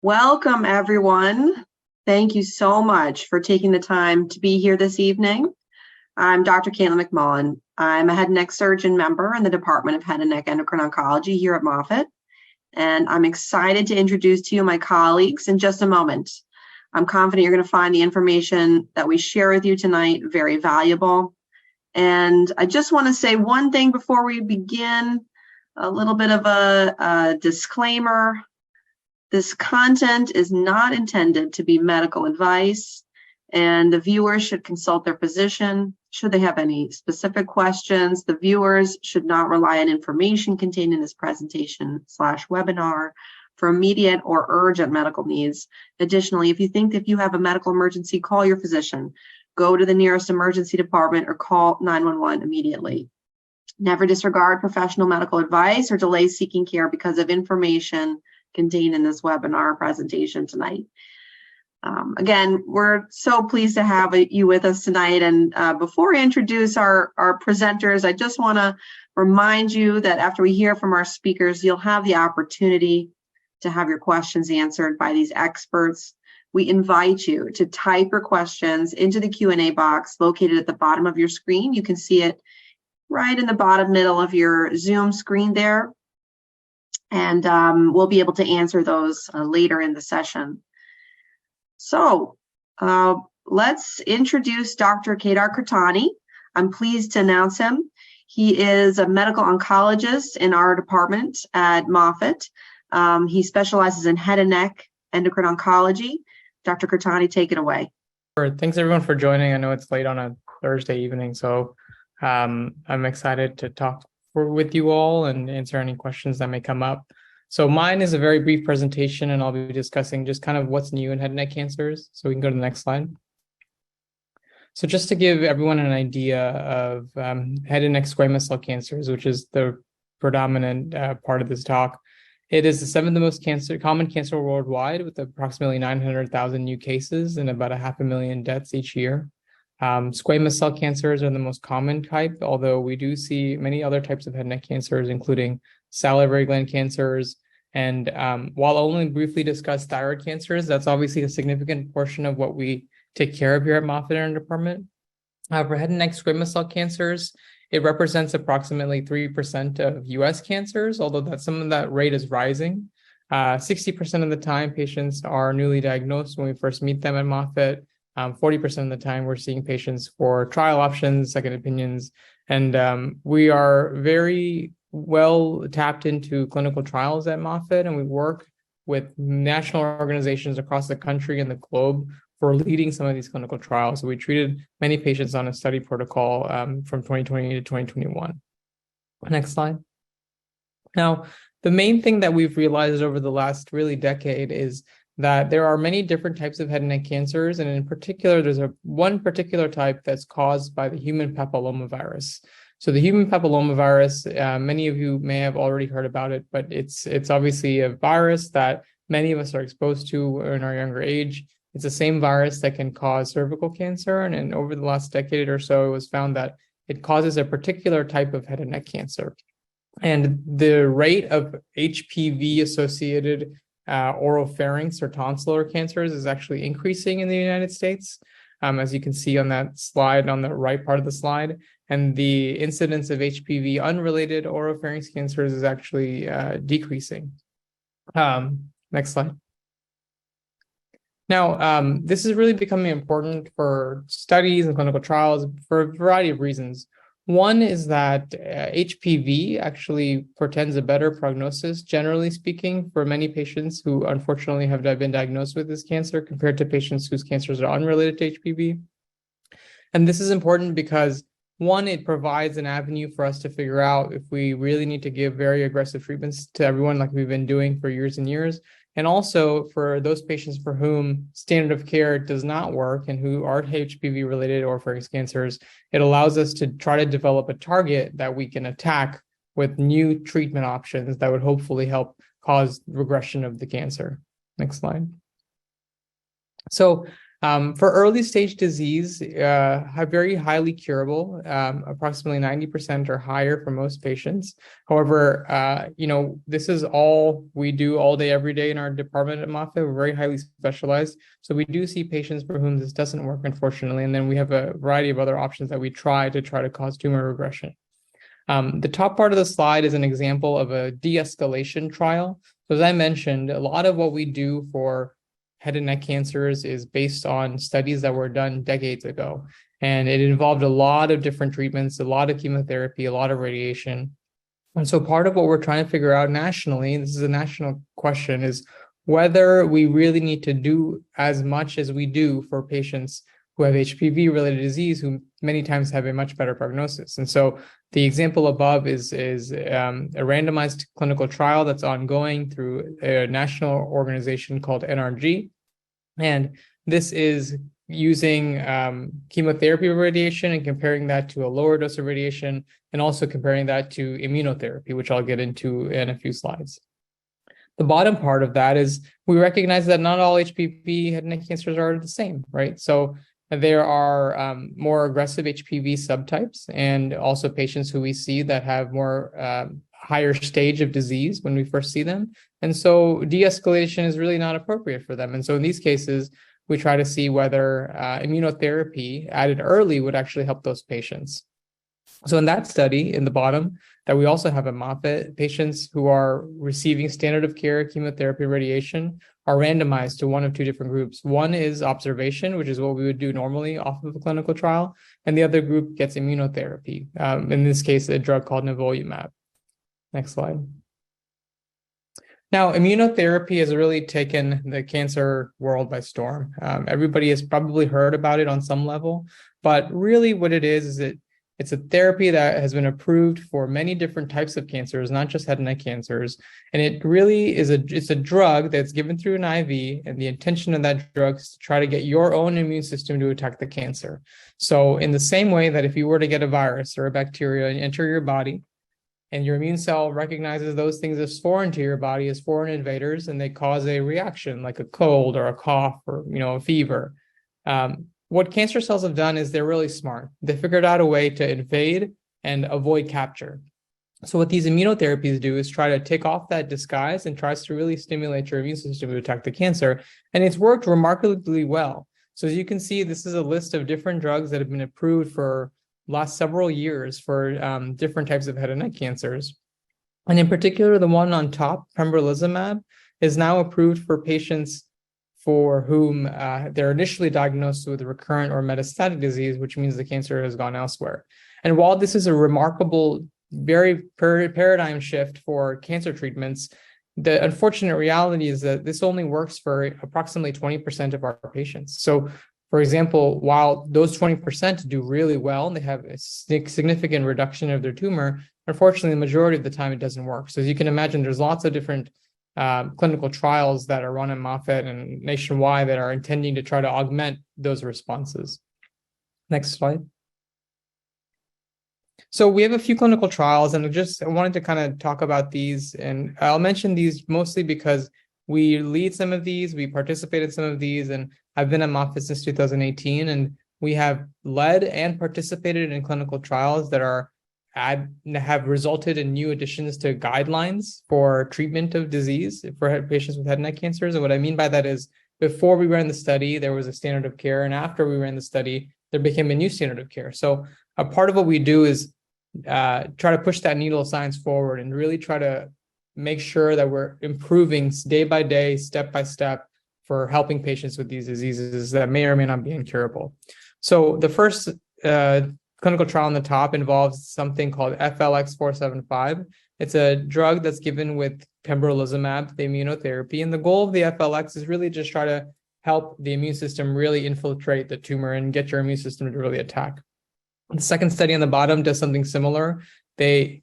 Welcome, everyone. Thank you so much for taking the time to be here this evening. I'm Dr. Caitlin McMullen. I'm a head and neck surgeon member in the Department of Head and Neck Endocrine Oncology here at Moffitt, and I'm excited to introduce to you my colleagues in just a moment. I'm confident you're going to find the information that we share with you tonight very valuable. And I just want to say one thing before we begin, a little bit of a disclaimer. This content is not intended to be medical advice, and the viewers should consult their physician should they have any specific questions. The viewers should not rely on information contained in this presentation/webinar for immediate or urgent medical needs. Additionally, if you think that you have a medical emergency, call your physician. Go to the nearest emergency department or call 911 immediately. Never disregard professional medical advice or delay seeking care because of information contained in this webinar presentation tonight. Again, we're so pleased to have you with us tonight. And before I introduce our presenters, I just want to remind you that after we hear from our speakers, you'll have the opportunity to have your questions answered by these experts. We invite you to type your questions into the Q&A box located at the bottom of your screen. You can see it right in the bottom middle of your Zoom screen there. And we'll be able to answer those later in the session. So let's introduce Dr. Kedar Kirtane. I'm pleased to announce him. He is a medical oncologist in our department at Moffitt. He specializes in head and neck endocrine oncology. Dr. Kirtane, take it away. Thanks everyone for joining. I know it's late on a Thursday evening, so I'm excited to talk with you all and answer any questions that may come up. So mine is a very brief presentation, and I'll be discussing just kind of what's new in head and neck cancers. So we can go to the next slide. So just to give everyone an idea of head and neck squamous cell cancers, which is the predominant part of this talk, it is the seventh most common cancer worldwide, with approximately 900,000 new cases and about 500,000 deaths each year. Squamous cell cancers are the most common type, although we do see many other types of head and neck cancers, including salivary gland cancers. And while I'll only briefly discuss thyroid cancers, that's obviously a significant portion of what we take care of here at Moffitt in our department. For head and neck squamous cell cancers, it represents approximately 3% of US cancers, although some of that rate is rising. 60% of the time, patients are newly diagnosed when we first meet them at Moffitt. 40% of the time, we're seeing patients for trial options, second opinions, and we are very well tapped into clinical trials at Moffitt, and we work with national organizations across the country and the globe for leading some of these clinical trials. So we treated many patients on a study protocol from 2020 to 2021. Next slide. Now, the main thing that we've realized over the last really decade is that there are many different types of head and neck cancers, and in particular, there's one particular type that's caused by the human papillomavirus. So the human papillomavirus, many of you may have already heard about it, but it's obviously a virus that many of us are exposed to in our younger age. It's the same virus that can cause cervical cancer, and over the last decade or so, it was found that it causes a particular type of head and neck cancer. And the rate of HPV-associated oropharynx or tonsillar cancers is actually increasing in the United States, as you can see on that slide on the right part of the slide. And the incidence of HPV unrelated oropharynx cancers is actually decreasing. Next slide. Now, this is really becoming important for studies and clinical trials for a variety of reasons. One is that HPV actually portends a better prognosis, generally speaking, for many patients who unfortunately have been diagnosed with this cancer compared to patients whose cancers are unrelated to HPV. And this is important because, one, it provides an avenue for us to figure out if we really need to give very aggressive treatments to everyone like we've been doing for years and years. And also for those patients for whom standard of care does not work and who are HPV-related oropharynx cancers, it allows us to try to develop a target that we can attack with new treatment options that would hopefully help cause regression of the cancer. Next slide. So For early stage disease, very highly curable, approximately 90% or higher for most patients. However, this is all we do all day, every day in our department at Moffitt. We're very highly specialized. So we do see patients for whom this doesn't work, unfortunately. And then we have a variety of other options that we try to cause tumor regression. The top part of the slide is an example of a de-escalation trial. So as I mentioned, a lot of what we do for head and neck cancers is based on studies that were done decades ago. And it involved a lot of different treatments, a lot of chemotherapy, a lot of radiation. And so part of what we're trying to figure out nationally, this is a national question, is whether we really need to do as much as we do for patients who have HPV-related disease, who many times have a much better prognosis. And so the example above is a randomized clinical trial that's ongoing through a national organization called NRG. And this is using chemotherapy radiation and comparing that to a lower dose of radiation, and also comparing that to immunotherapy, which I'll get into in a few slides. The bottom part of that is we recognize that not all HPV head and neck cancers are the same, right? So there are more aggressive HPV subtypes, and also patients who we see that have more higher stage of disease when we first see them. And so de-escalation is really not appropriate for them. And so in these cases, we try to see whether immunotherapy added early would actually help those patients. So in that study, in the bottom, that we also have at Moffitt, patients who are receiving standard of care chemotherapy radiation are randomized to one of two different groups. One is observation, which is what we would do normally off of a clinical trial, and the other group gets immunotherapy, in this case, a drug called nivolumab. Next slide. Now, immunotherapy has really taken the cancer world by storm. Everybody has probably heard about it on some level, but really what it is it's a therapy that has been approved for many different types of cancers, not just head and neck cancers. And it really is it's a drug that's given through an IV, and the intention of that drug is to try to get your own immune system to attack the cancer. So in the same way that if you were to get a virus or a bacteria and enter your body, and your immune cell recognizes those things as foreign to your body, as foreign invaders, and they cause a reaction like a cold or a cough or a fever. What cancer cells have done is they're really smart. They figured out a way to invade and avoid capture. So what these immunotherapies do is try to take off that disguise and tries to really stimulate your immune system to attack the cancer. And it's worked remarkably well. So as you can see, this is a list of different drugs that have been approved for last several years for different types of head and neck cancers. And in particular, the one on top, pembrolizumab, is now approved for patients for whom they're initially diagnosed with recurrent or metastatic disease, which means the cancer has gone elsewhere. And while this is a remarkable, very paradigm shift for cancer treatments, the unfortunate reality is that this only works for approximately 20% of our patients. So, for example, while those 20% do really well and they have a significant reduction of their tumor, unfortunately, the majority of the time it doesn't work. So as you can imagine, there's lots of different clinical trials that are run in Moffitt and nationwide that are intending to try to augment those responses. Next slide. So we have a few clinical trials, and I wanted to kind of talk about these, and I'll mention these mostly because we lead some of these, we participate in some of these, and I've been at Moffitt since 2018, and we have led and participated in clinical trials that have resulted in new additions to guidelines for treatment of disease for patients with head and neck cancers. And what I mean by that is before we ran the study, there was a standard of care, and after we ran the study, there became a new standard of care. So a part of what we do is try to push that needle of science forward and really try to make sure that we're improving day by day, step by step, for helping patients with these diseases that may or may not be incurable. So the first clinical trial on the top involves something called FLX475. It's a drug that's given with pembrolizumab, the immunotherapy. And the goal of the FLX is really just try to help the immune system really infiltrate the tumor and get your immune system to really attack. The second study on the bottom does something similar. It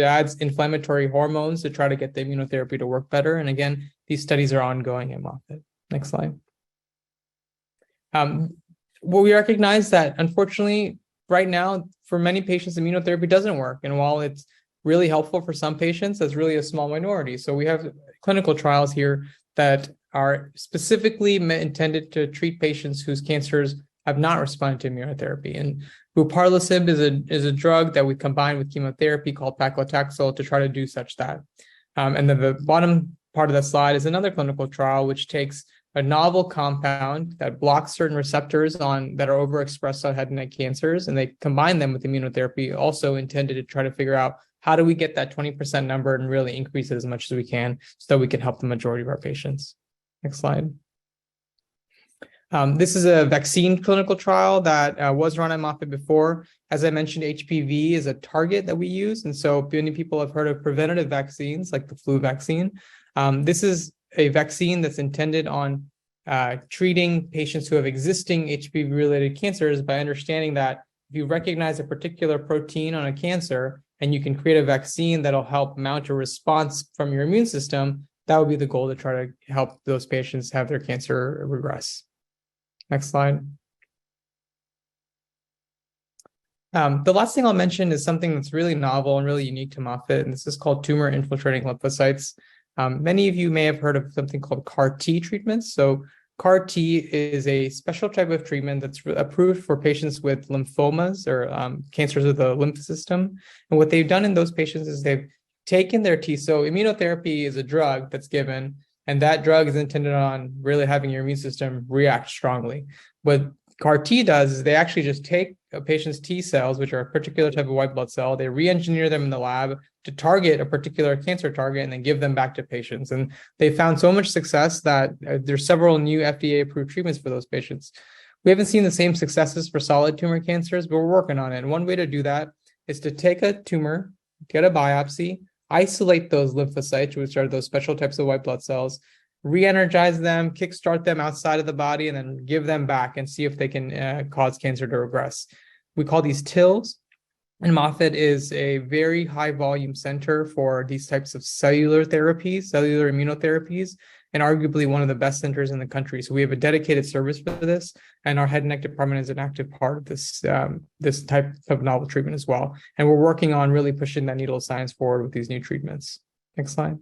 adds inflammatory hormones to try to get the immunotherapy to work better. And again, these studies are ongoing at Moffitt. Next slide. Well, we recognize that, unfortunately, right now, for many patients, immunotherapy doesn't work. And while it's really helpful for some patients, that's really a small minority. So we have clinical trials here that are specifically intended to treat patients whose cancers have not responded to immunotherapy. And buparlisib is a drug that we combine with chemotherapy called paclitaxel to try to do such that. And then the bottom part of the slide is another clinical trial which takes a novel compound that blocks certain receptors that are overexpressed on head and neck cancers, and they combine them with immunotherapy, also intended to try to figure out how do we get that 20% number and really increase it as much as we can so that we can help the majority of our patients. Next slide. This is a vaccine clinical trial that was run at Moffitt before. As I mentioned, HPV is a target that we use. And so many people have heard of preventative vaccines like the flu vaccine. This is a vaccine that's intended on treating patients who have existing HPV-related cancers by understanding that if you recognize a particular protein on a cancer and you can create a vaccine that'll help mount a response from your immune system, that would be the goal to try to help those patients have their cancer regress. Next slide. The last thing I'll mention is something that's really novel and really unique to Moffitt, and this is called tumor-infiltrating lymphocytes. Many of you may have heard of something called CAR-T treatments. So CAR-T is a special type of treatment that's approved for patients with lymphomas or cancers of the lymph system. And what they've done in those patients is they've taken their T. So immunotherapy is a drug that's given, and that drug is intended on really having your immune system react strongly. What CAR-T does is they actually just take a patient's T cells, which are a particular type of white blood cell, they re-engineer them in the lab to target a particular cancer target and then give them back to patients. And they found so much success that there's several new FDA-approved treatments for those patients. We haven't seen the same successes for solid tumor cancers, but we're working on it. And one way to do that is to take a tumor, get a biopsy, isolate those lymphocytes, which are those special types of white blood cells, re-energize them, kickstart them outside of the body, and then give them back and see if they can cause cancer to regress. We call these TILs, and Moffitt is a very high volume center for these types of cellular therapies, cellular immunotherapies, and arguably one of the best centers in the country. So we have a dedicated service for this, and our head and neck department is an active part of this, this type of novel treatment as well. And we're working on really pushing that needle of science forward with these new treatments. Next slide.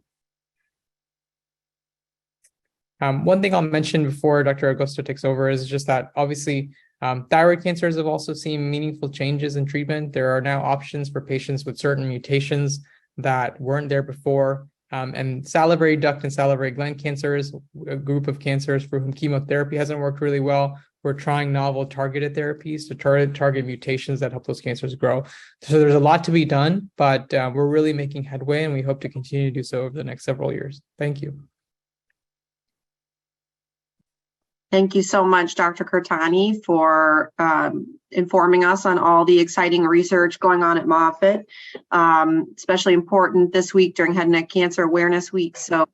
One thing I'll mention before Dr. Agosto takes over is just that obviously thyroid cancers have also seen meaningful changes in treatment. There are now options for patients with certain mutations that weren't there before. And salivary duct and salivary gland cancers, a group of cancers for whom chemotherapy hasn't worked really well. We're trying novel targeted therapies to target mutations that help those cancers grow. So there's a lot to be done, but we're really making headway, and we hope to continue to do so over the next several years. Thank you. Thank you so much, Dr. Kirtane, for informing us on all the exciting research going on at Moffitt, especially important this week during Head and Neck Cancer Awareness Week. So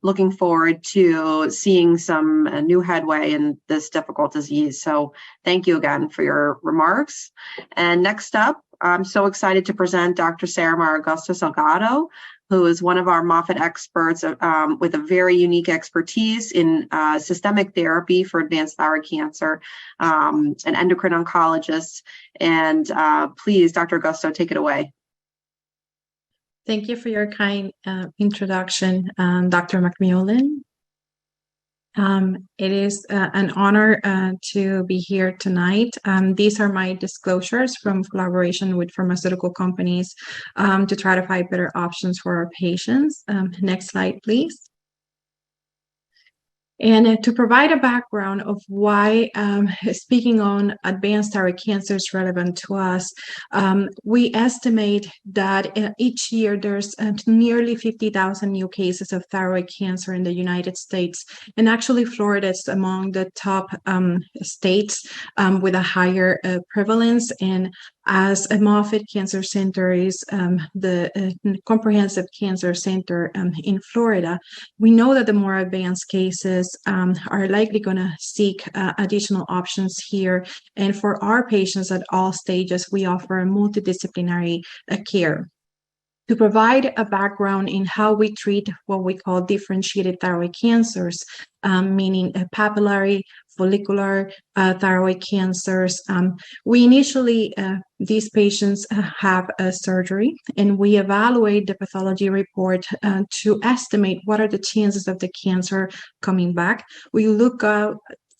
looking forward to seeing some new headway in this difficult disease. So thank you again for your remarks. And next up, I'm so excited to present Dr. Sarimar Agosto Salgado, who is one of our Moffitt experts with a very unique expertise in systemic therapy for advanced thyroid cancer, an endocrine oncologist. And please, Dr. Agosto, take it away. Thank you for your kind introduction, Dr. McMullen. It is an honor to be here tonight. These are my disclosures from collaboration with pharmaceutical companies to try to find better options for our patients. Next slide, please. And to provide a background of why speaking on advanced thyroid cancer is relevant to us, we estimate that each year there's nearly 50,000 new cases of thyroid cancer in the United States. And actually, Florida is among the top states with a higher prevalence. And as a Moffitt Cancer Center is the comprehensive cancer center in Florida, we know that the more advanced cases are likely going to seek additional options here. And for our patients at all stages, we offer multidisciplinary care. To provide a background in how we treat what we call differentiated thyroid cancers, meaning papillary, follicular thyroid cancers, we initially, these patients have a surgery, and we evaluate the pathology report to estimate what are the chances of the cancer coming back. We look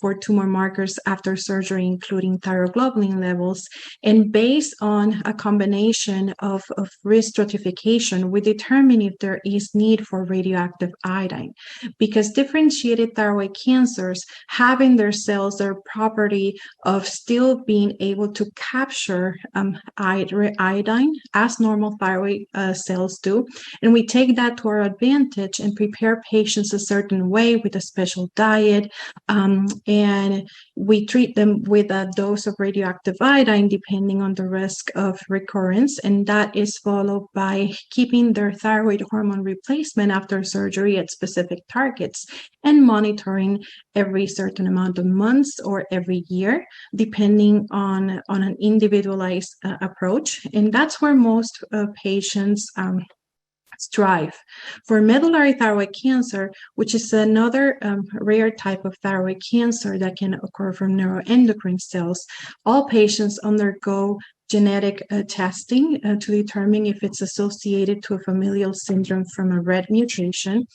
for tumor markers after surgery, including thyroglobulin levels. And based on a combination of risk stratification, we determine if there is need for radioactive iodine. Because differentiated thyroid cancers have in their cells their property of still being able to capture iodine as normal thyroid cells do. And we take that to our advantage and prepare patients a certain way with a special diet, and we treat them with a dose of radioactive iodine depending on the risk of recurrence, and that is followed by keeping their thyroid hormone replacement after surgery at specific targets and monitoring every certain amount of months or every year, depending on an individualized approach. And that's where most patients strive. For medullary thyroid cancer, which is another rare type of thyroid cancer that can occur from neuroendocrine cells, all patients undergo genetic testing to determine if it's associated to a familial syndrome from a RET mutation.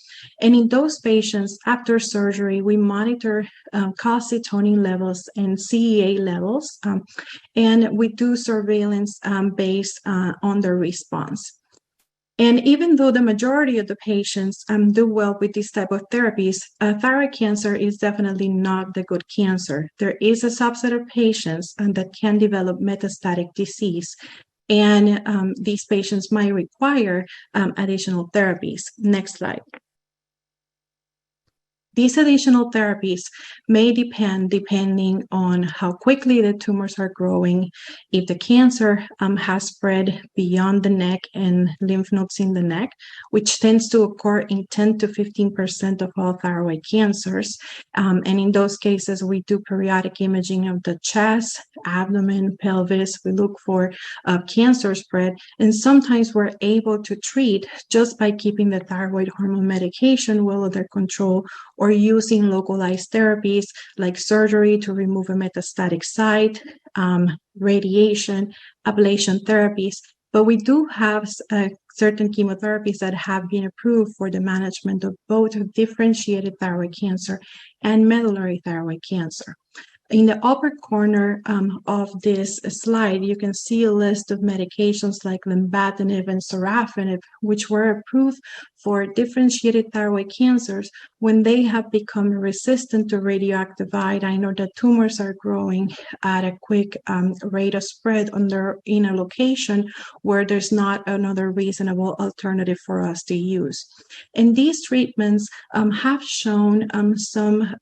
And in those patients, after surgery, we monitor calcitonin levels and CEA levels, and we do surveillance based on the response. And even though the majority of the patients do well with this type of therapies, thyroid cancer is definitely not the good cancer. There is a subset of patients that can develop metastatic disease, and these patients might require additional therapies. Next slide. These additional therapies may depending on how quickly the tumors are growing, if the cancer has spread beyond the neck and lymph nodes in the neck, which tends to occur in 10 to 15% of all thyroid cancers. And in those cases, we do periodic imaging of the chest, abdomen, pelvis. We look for cancer spread, and sometimes we're able to treat just by keeping the thyroid hormone medication well under control, or using localized therapies like surgery to remove a metastatic site, radiation, ablation therapies. But we do have certain chemotherapies that have been approved for the management of both differentiated thyroid cancer and medullary thyroid cancer. In the upper corner of this slide, you can see a list of medications like lenvatinib and sorafenib, which were approved for differentiated thyroid cancers when they have become resistant to radioactive iodine, or the tumors are growing at a quick rate of spread in a location where there's not another reasonable alternative for us to use. And these treatments have shown some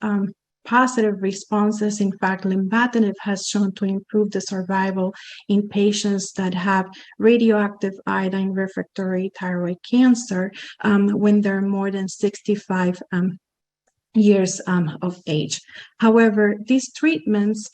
positive responses. In fact, lenvatinib has shown to improve the survival in patients that have radioactive iodine refractory thyroid cancer when they're more than 65 years of age. However, these treatments,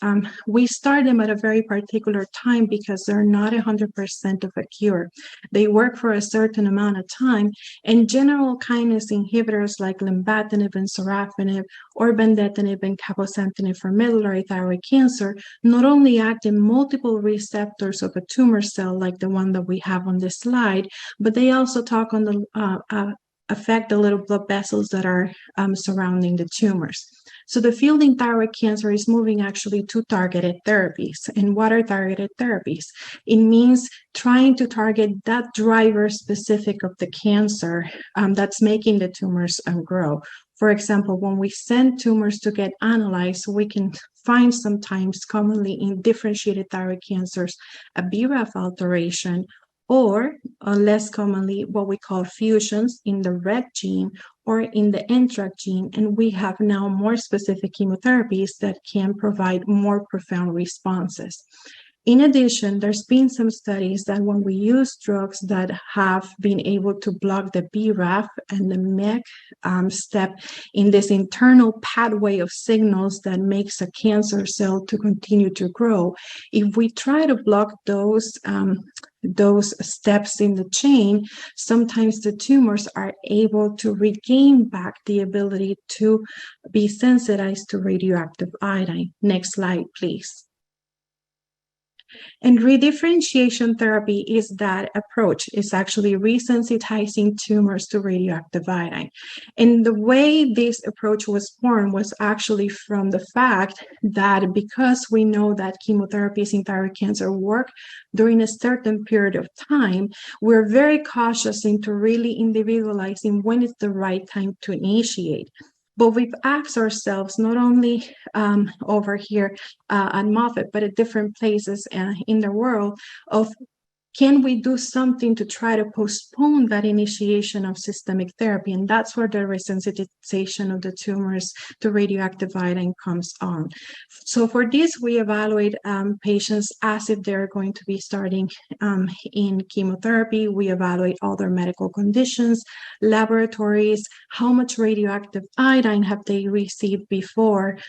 we start them at a very particular time because they're not 100% of a cure. They work for a certain amount of time, and general kinase inhibitors like lenvatinib and sorafenib, or bendetinib and cabozantinib for medullary thyroid cancer not only act in multiple receptors of a tumor cell like the one that we have on this slide, but they also talk on the affect the little blood vessels that are surrounding the tumors. So the field in thyroid cancer is moving actually to targeted therapies. And what are targeted therapies? It means trying to target that driver specific of the cancer that's making the tumors grow. For example, when we send tumors to get analyzed, we can find sometimes commonly in differentiated thyroid cancers a BRAF alteration, or less commonly what we call fusions in the RET gene or in the NTRK gene. And we have now more specific chemotherapies that can provide more profound responses. In addition, there's been some studies that when we use drugs that have been able to block the BRAF and the MEK step in this internal pathway of signals that makes a cancer cell to continue to grow, if we try to block those steps in the chain, sometimes the tumors are able to regain back the ability to be sensitized to radioactive iodine. Next slide, please. And redifferentiation therapy is that approach. It's actually resensitizing tumors to radioactive iodine. And the way this approach was formed was actually from the fact that because we know that chemotherapies in thyroid cancer work during a certain period of time, we're very cautious into really individualizing when it's the right time to initiate. But we've asked ourselves, not only over here at Moffitt, but at different places in the world, of can we do something to try to postpone that initiation of systemic therapy? And that's where the resensitization of the tumors to radioactive iodine comes on. So for this, we evaluate patients as if they're going to be starting in chemotherapy. We evaluate all their medical conditions, laboratories, how much radioactive iodine have they received before.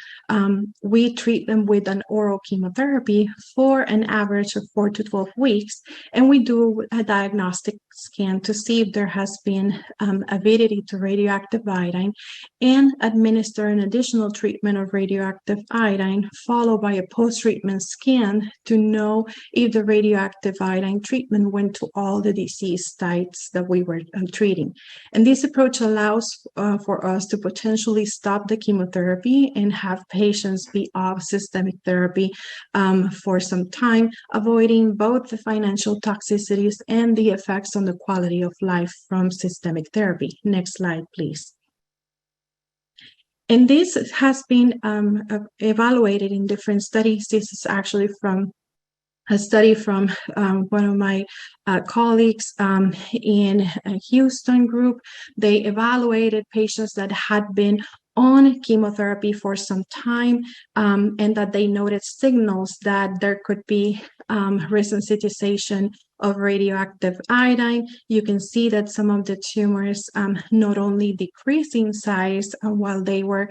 We treat them with an oral chemotherapy for an average of 4 to 12 weeks. And we do a diagnostic scan to see if there has been avidity to radioactive iodine, and administer an additional treatment of radioactive iodine, followed by a post-treatment scan to know if the radioactive iodine treatment went to all the disease sites that we were treating. And this approach allows for us to potentially stop the chemotherapy and have patients be off systemic therapy for some time, avoiding both the financial toxicities and the effects on the quality of life from systemic therapy. Next slide, please. And this has been evaluated in different studies. This is actually from a study from one of my colleagues in a Houston group. They evaluated patients that had been on chemotherapy for some time, and that they noted signals that there could be resensitization of radioactive iodine. You can see that some of the tumors not only decrease in size while they were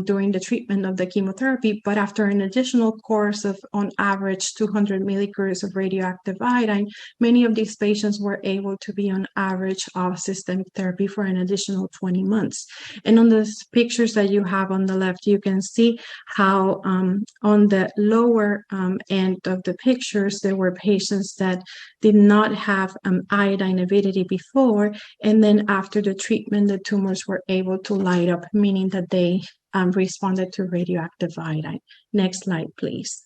doing the treatment of the chemotherapy, but after an additional course of, on average, 200 milligrams of radioactive iodine, many of these patients were able to be on average of systemic therapy for an additional 20 months. And on the pictures that you have on the left, you can see how on the lower end of the pictures, there were patients that did not have iodine avidity before, and then after the treatment, the tumors were able to light up, meaning that they responded to radioactive iodine. Next slide, please.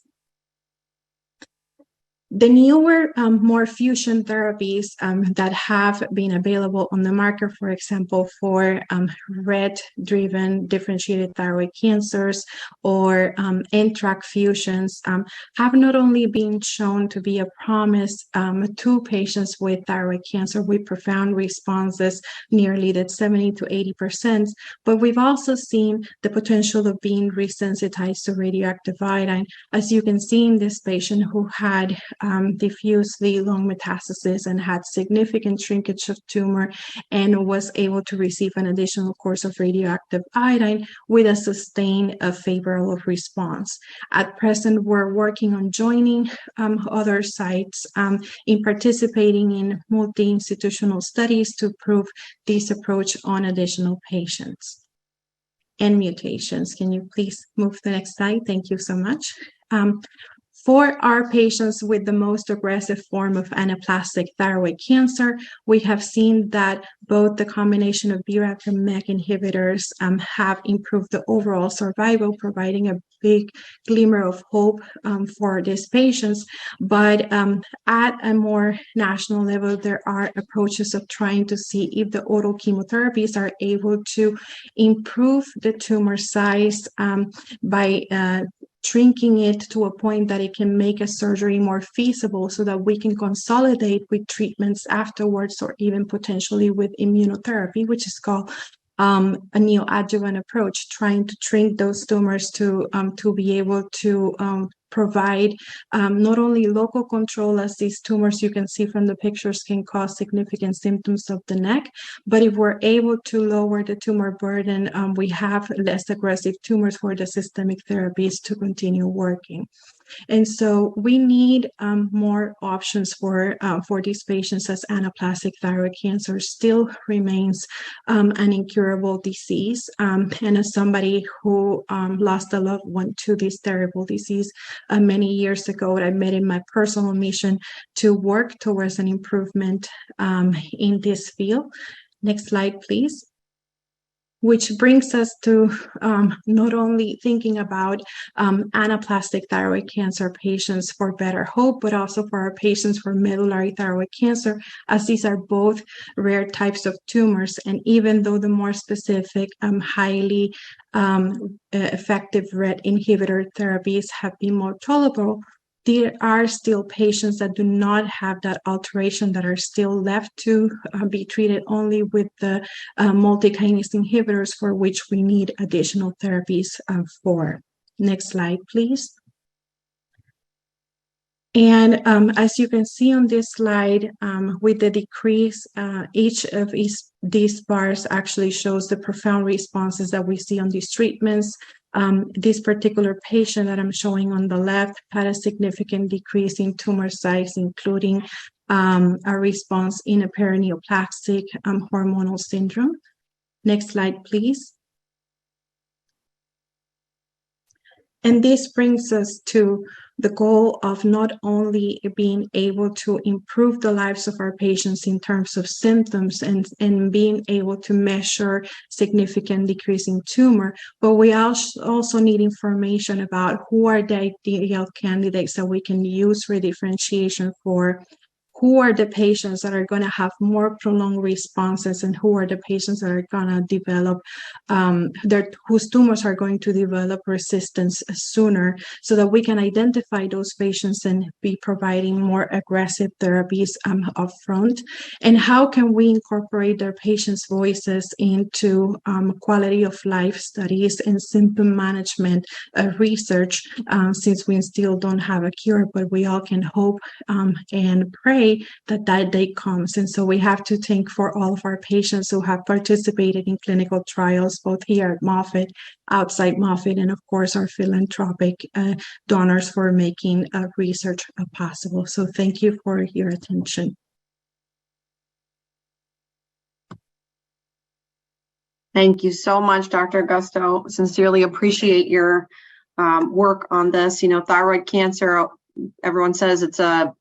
The newer, more fusion therapies that have been available on the market, for example, for RET-driven differentiated thyroid cancers or NTRK fusions, have not only been shown to be a promise to patients with thyroid cancer with profound responses, nearly that 70 to 80%, but we've also seen the potential of being resensitized to radioactive iodine, as you can see in this patient who had diffusely lung metastasis and had significant shrinkage of tumor and was able to receive an additional course of radioactive iodine with a sustained favorable response. At present, we're working on joining other sites in participating in multi-institutional studies to prove this approach on additional patients. And mutations. Can you please move to the next slide? Thank you so much. For our patients with the most aggressive form of anaplastic thyroid cancer, we have seen that both the combination of BRAF and MEK inhibitors have improved the overall survival, providing a big glimmer of hope for these patients. But at a more national level, there are approaches of trying to see if the oral chemotherapies are able to improve the tumor size by shrinking it to a point that it can make a surgery more feasible so that we can consolidate with treatments afterwards, or even potentially with immunotherapy, which is called a neoadjuvant approach, trying to shrink those tumors to be able to provide not only local control, as these tumors you can see from the pictures can cause significant symptoms of the neck, but if we're able to lower the tumor burden, we have less aggressive tumors for the systemic therapies to continue working. And so we need more options for these patients, as anaplastic thyroid cancer still remains an incurable disease. And as somebody who lost a loved one to this terrible disease many years ago, I made it my personal mission to work towards an improvement in this field. Next slide, please. Which brings us to not only thinking about anaplastic thyroid cancer patients for Better Hope, but also for our patients for medullary thyroid cancer, as these are both rare types of tumors. And even though the more specific, highly effective RET inhibitor therapies have been more tolerable, there are still patients that do not have that alteration that are still left to be treated only with the multi-kinase inhibitors, for which we need additional therapies for. Next slide, please. And as you can see on this slide, with the decrease, each of these bars actually shows the profound responses that we see on these treatments. This particular patient that I'm showing on the left had a significant decrease in tumor size, including a response in a perineoplastic hormonal syndrome. Next slide, please. And this brings us to the goal of not only being able to improve the lives of our patients in terms of symptoms and being able to measure significant decrease in tumor, but we also need information about who are the ideal candidates that we can use for differentiation for. Who are the patients that are going to have more prolonged responses, and who are the patients that are going to develop, whose tumors are going to develop resistance sooner, so that we can identify those patients and be providing more aggressive therapies upfront? And how can we incorporate their patients' voices into quality of life studies and symptom management research, since we still don't have a cure, but we all can hope and pray that day comes. And so we have to thank for all of our patients who have participated in clinical trials, both here at Moffitt, outside Moffitt, and of course our philanthropic donors for making research possible. So thank you for your attention. Thank you so much, Dr. Agosto. Sincerely appreciate your work on this. You know, thyroid cancer, everyone says it's a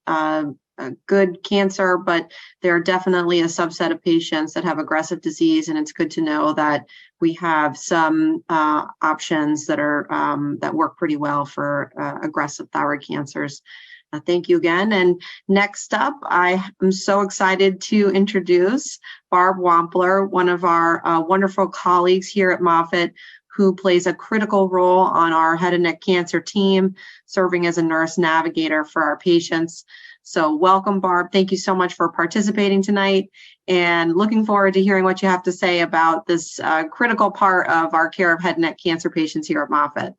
good cancer, but there are definitely a subset of patients that have aggressive disease, and it's good to know that we have some options that are that work pretty well for aggressive thyroid cancers. Thank you again. And next up, I am so excited to introduce Barb Wampler, one of our wonderful colleagues here at Moffitt, who plays a critical role on our head and neck cancer team, serving as a nurse navigator for our patients. So welcome, Barb. Thank you so much for participating tonight, and looking forward to hearing what you have to say about this critical part of our care of head and neck cancer patients here at Moffitt.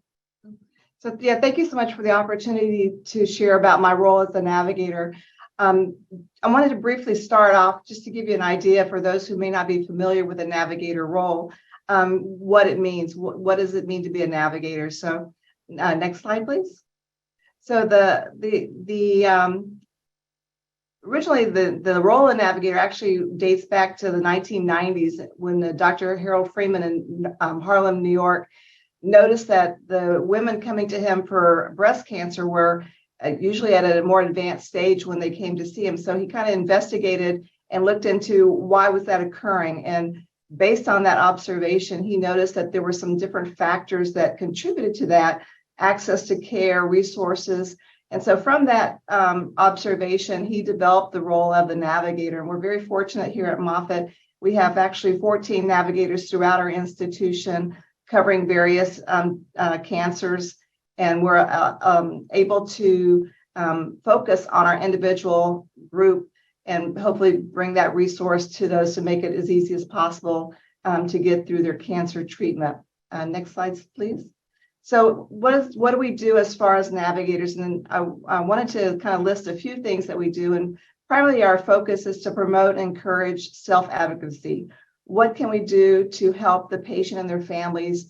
So yeah, thank you so much for the opportunity to share about my role as a navigator. I wanted to briefly start off just to give you an idea for those who may not be familiar with the navigator role, what it means. What does it mean to be a navigator? So next slide, please. So originally, the role of navigator actually dates back to the 1990s when Dr. Harold Freeman in Harlem, New York, noticed that the women coming to him for breast cancer were usually at a more advanced stage when they came to see him. So he kind of investigated and looked into why was that occurring. And based on that observation, he noticed that there were some different factors that contributed to that: access to care, resources. And so from that observation, he developed the role of the navigator. And we're very fortunate here at Moffitt. We have actually 14 navigators throughout our institution covering various cancers. And we're able to focus on our individual group and hopefully bring that resource to those to make it as easy as possible to get through their cancer treatment. Next slide, please. So what do we do as far as navigators? And then I wanted to kind of list a few things that we do. And primarily our focus is to promote and encourage self-advocacy. What can we do to help the patient and their families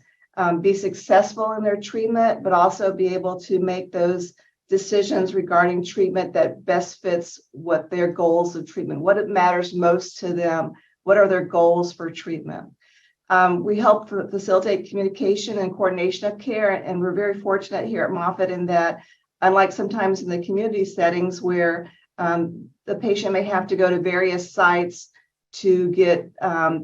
be successful in their treatment, but also be able to make those decisions regarding treatment that best fits what their goals of treatment, what it matters most to them, what are their goals for treatment. We help facilitate communication and coordination of care, and we're very fortunate here at Moffitt in that, unlike sometimes in the community settings where the patient may have to go to various sites to get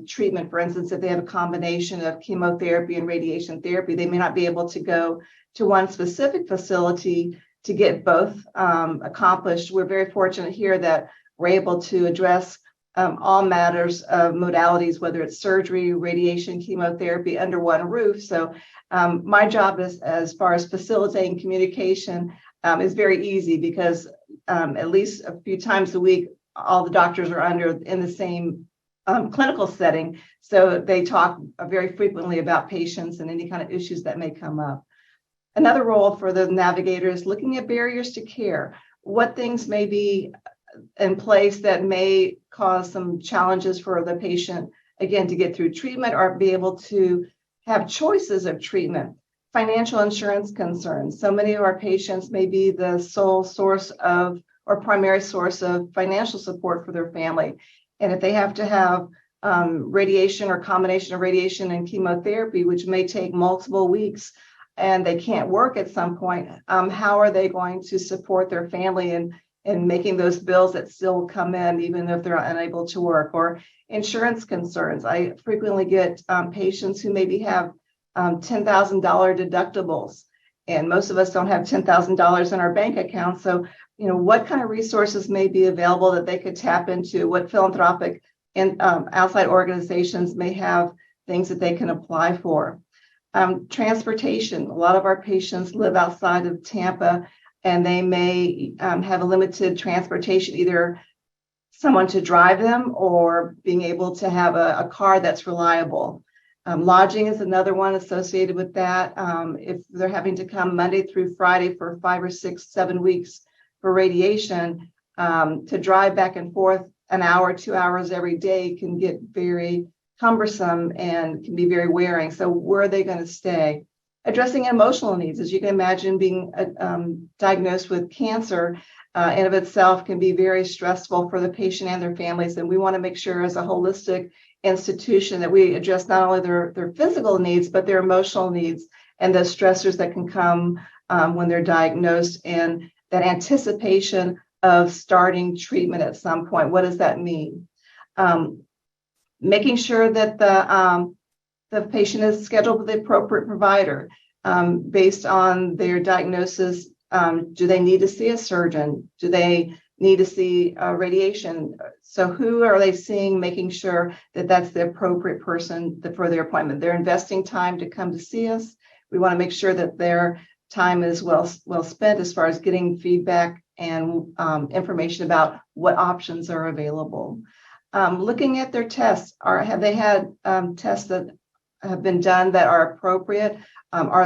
treatment, for instance, if they have a combination of chemotherapy and radiation therapy, they may not be able to go to one specific facility to get both accomplished. We're very fortunate here that we're able to address all matters of modalities, whether it's surgery, radiation, chemotherapy, under one roof. So my job is, as far as facilitating communication is very easy because at least a few times a week, all the doctors are in the same clinical setting. So they talk very frequently about patients and any kind of issues that may come up. Another role for the navigator is looking at barriers to care. What things may be in place that may cause some challenges for the patient, again, to get through treatment or be able to have choices of treatment. Financial insurance concerns. So many of our patients may be the sole source of or primary source of financial support for their family. And if they have to have radiation or combination of radiation and chemotherapy, which may take multiple weeks, and they can't work at some point, how are they going to support their family in making those bills that still come in, even if they're unable to work? Or insurance concerns. I frequently get patients who maybe have $10,000 deductibles, and most of us don't have $10,000 in our bank account. So, what kind of resources may be available that they could tap into? What philanthropic and outside organizations may have things that they can apply for? Transportation. A lot of our patients live outside of Tampa, and they may have a limited transportation, either someone to drive them or being able to have a car that's reliable. Lodging is another one associated with that. If they're having to come Monday through Friday for 5 or 6, 7 weeks for radiation, to drive back and forth an hour, 2 hours every day can get very cumbersome and can be very wearing. So where are they going to stay? Addressing emotional needs. As you can imagine, being diagnosed with cancer in of itself can be very stressful for the patient and their families. And we want to make sure as a holistic institution that we address not only their physical needs, but their emotional needs and the stressors that can come when they're diagnosed, and that anticipation of starting treatment at some point. What does that mean? Making sure that the patient is scheduled with the appropriate provider based on their diagnosis. Do they need to see a surgeon? Do they need to see radiation? So who are they seeing, making sure that that's the appropriate person for their appointment? They're investing time to come to see us. We want to make sure that their time is well spent as far as getting feedback and information about what options are available. Looking at their tests. Have they had tests that have been done that are appropriate?